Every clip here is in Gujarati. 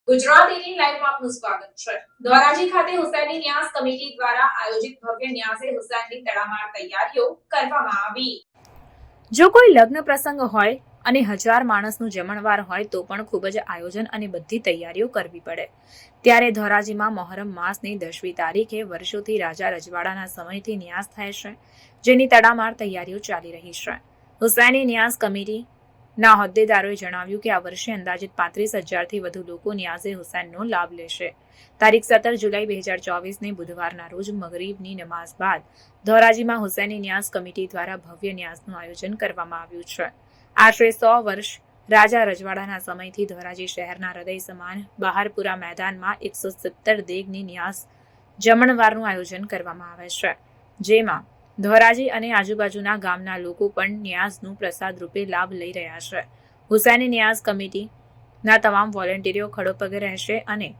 ગુજરાત 18 લાઈવમાં આપનું સ્વાગત છે। ધોરાજી ખાતે હુસૈની ન્યાસ કમિટી દ્વારા આયોજિત ભવ્ય ન્યાસે હુસૈનની તડામાર તૈયારીઓ કરવામાં આવી। જો કોઈ લગ્ન પ્રસંગ હોય અને 1000 માણસનું જમણવાર હોય તો પણ ખૂબ જ આયોજન અને બધી તૈયારીઓ કરવી પડે। ત્યારે ધોરાજીમાં મોહરમ માસની 10મી તારીખે વર્ષોથી રાજા રજવાડાના સમયથી ન્યાસ થાય છે, જેની તડામાર તૈયારીઓ ચાલી રહી છે। હુસૈની ન્યાસ કમિટી ના હોદ્દેદારોએ જણાવ્યું કે આ વર્ષે અંદાજિત 35,000થી વધુ લોકો ન્યાઝે હુસૈનનો લાભ લેશે। તારીખ 17 જુલાઈ 2024ને બુધવારના રોજ મગરીબની નમાઝ બાદ ધોરાજીમાં હુસૈની ન્યાસ કમિટી દ્વારા ભવ્ય ન્યાસનું આયોજન કરવામાં આવ્યું છે। આશરે 100 વર્ષ રાજા રજવાડાના સમયથી ધોરાજી શહેરના હૃદય સમાન બહારપુરા મેદાનમાં 170 દેગની ન્યાસ જમણવારનું આયોજન કરવામાં આવે છે, જેમાં ધોરાજી અને આજુબાજુના ગામના લોકો પણ ન્યાઝનું પ્રસાદ રૂપે લાભ લઈ રહ્યા છે। હુસૈની ન્યાઝ કમિટીના તમામ વોલેન્ટિયરો ખડોપગે રહેશે અને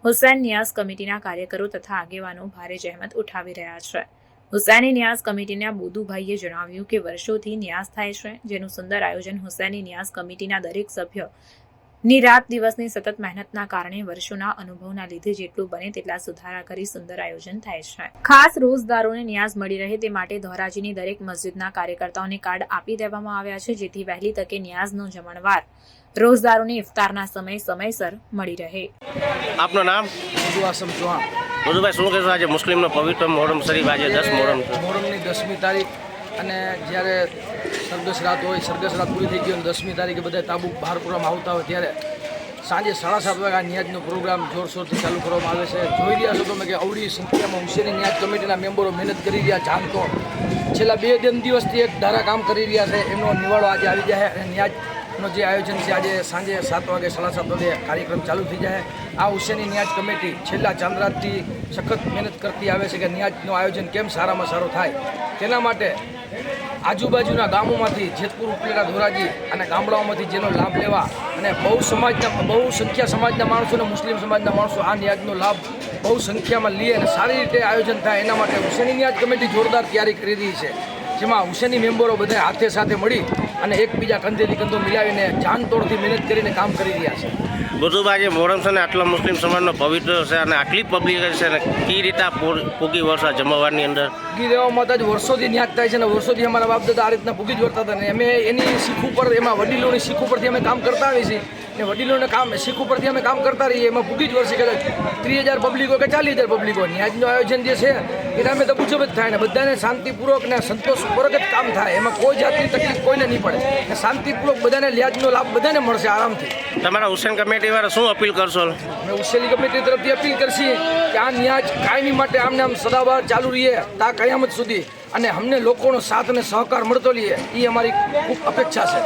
હુસૈન ન્યાઝ કમિટીના કાર્યકરો તથા આગેવાનો ભારે જહેમત ઉઠાવી રહ્યા છે। હુસૈની ન્યાઝ કમિટીના બોદુભાઈએ જણાવ્યું કે વર્ષોથી ન્યાઝ થાય છે, જેનું સુંદર આયોજન હુસૈની ન્યાઝ કમિટીના દરેક સભ્યની રાત દિવસની સતત મહેનતના કારણે વર્ષોના અનુભવના લીધે જેટલું બને તેટલા સુધારા કરી સુંદર આયોજન થાય છે। ખાસ રોજદારોને ન્યાઝ મળી રહે તે માટે ધોરાજીની દરેક મસ્જિદના કાર્યકર્તાઓને કાર્ડ આપી દેવામાં આવ્યા છે, જેથી વહેલી તકે ન્યાઝનો જમણવાર રોજદારોને ઇફતારના સમયસર મળી રહે। આપનું નામ? આસમ ચૌહાણ। મધુભાઈ, શું કહેશો? આજે મુસ્લિમનો પવિત્ર મોહરમ શરીફ, આજે 10 મોહરમ છે। મોહરમની 10મી તારીખ અને જ્યારે સરગસ રાત હોય, સરગસ રાત પૂરી થઈ ગઈ અને 10મી તારીખે બધા તાબુ બહાર પૂરવામાં આવતા હોય ત્યારે સાંજે 7:30 વાગે આ ન્યાજનો પ્રોગ્રામ જોરશોરથી ચાલુ કરવામાં આવે છે। જોઈ રહ્યા છો તમે કે અવળી સંખ્યામાં હુસૈની ન્યાજ કમિટીના મેમ્બરો મહેનત કરી રહ્યા, જાણતો છેલ્લા 2 દિવસથી એક ધારા કામ કરી રહ્યા છે, એમનો નિવાળો આજે આવી જાય અને ન્યાજનો જે આયોજન છે આજે સાંજે 7 વાગે 7:30 વાગે કાર્યક્રમ ચાલુ થઈ જાય। આ હુસૈની ન્યાજ કમિટી છેલ્લા ચાંદ્રાતથી સખત મહેનત કરતી આવે છે કે ન્યાજનું આયોજન કેમ સારામાં સારું થાય, તેના માટે આજુબાજુના ગામોમાંથી જેતપુર, ઉપલેટા, ધોરાજી અને ગામડાઓમાંથી જેનો લાભ લેવા અને બહુ સંખ્યા સમાજના માણસો અને મુસ્લિમ સમાજના માણસો આ ન્યાજનો લાભ બહુ સંખ્યામાં લે અને સારી રીતે આયોજન થાય એના માટે હુસૈની ન્યાજ કમિટી જોરદાર તૈયારી કરી રહી છે, જેમાં હુસૈની મેમ્બરો બધા હાથે સાથે મળી અને એકબીજા કંધેથી કંધો મિલાવીને જાનતોડથી મહેનત કરીને કામ કરી રહ્યા છે। બધું મોહરમ છે ને આટલા મુસ્લિમ સમાજનો પવિત્ર છે અને આટલી પબ્લિક છે ને કઈ રીતે પૂગી વર્ષા જમવાની અંદર પૂગી દેવામાં જ વર્ષોથી ન્યાજ થાય છે અને વર્ષોથી અમારા બાપ દાદા આ રીતના પૂગી જ વળતા હતા ને અમે એની શીખ ઉપર એમાં વડીલોની શીખ ઉપરથી અમે કામ કરતા આવીએ છીએ ને વડીલોને શીખ ઉપરથી અમે કામ કરતા રહીએ, એમાં પૂગી જ વર્ષે કદાચ 30,000 પબ્લિકો કે 40,000 પબ્લિકો ન્યાજનું આયોજન જે છે એ અમે તો પૂછો જ થાય ને બધાને શાંતિપૂર્વક ને સંતોષપૂર્વક જ કામ થાય, એમાં કોઈ જાતની તકલીફ કોઈને નહીં પડે ને શાંતિપૂર્વક બધાને ન્યાજનો લાભ બધાને મળશે આરામથી। તમારા હુસૈન કમિટી વાળા શું અપીલ કરશો? અમે હુસૈની કમિટી તરફથી અપીલ કરશી કે આ ન્યાજ કાયમી માટે આમને આમ સદાબહાર ચાલુ રહીએ તા કયામત સુધી અને અમને લોકોનો સાથ અને સહકાર મળતો રહીએ, એ અમારી ખૂબ અપેક્ષા છે।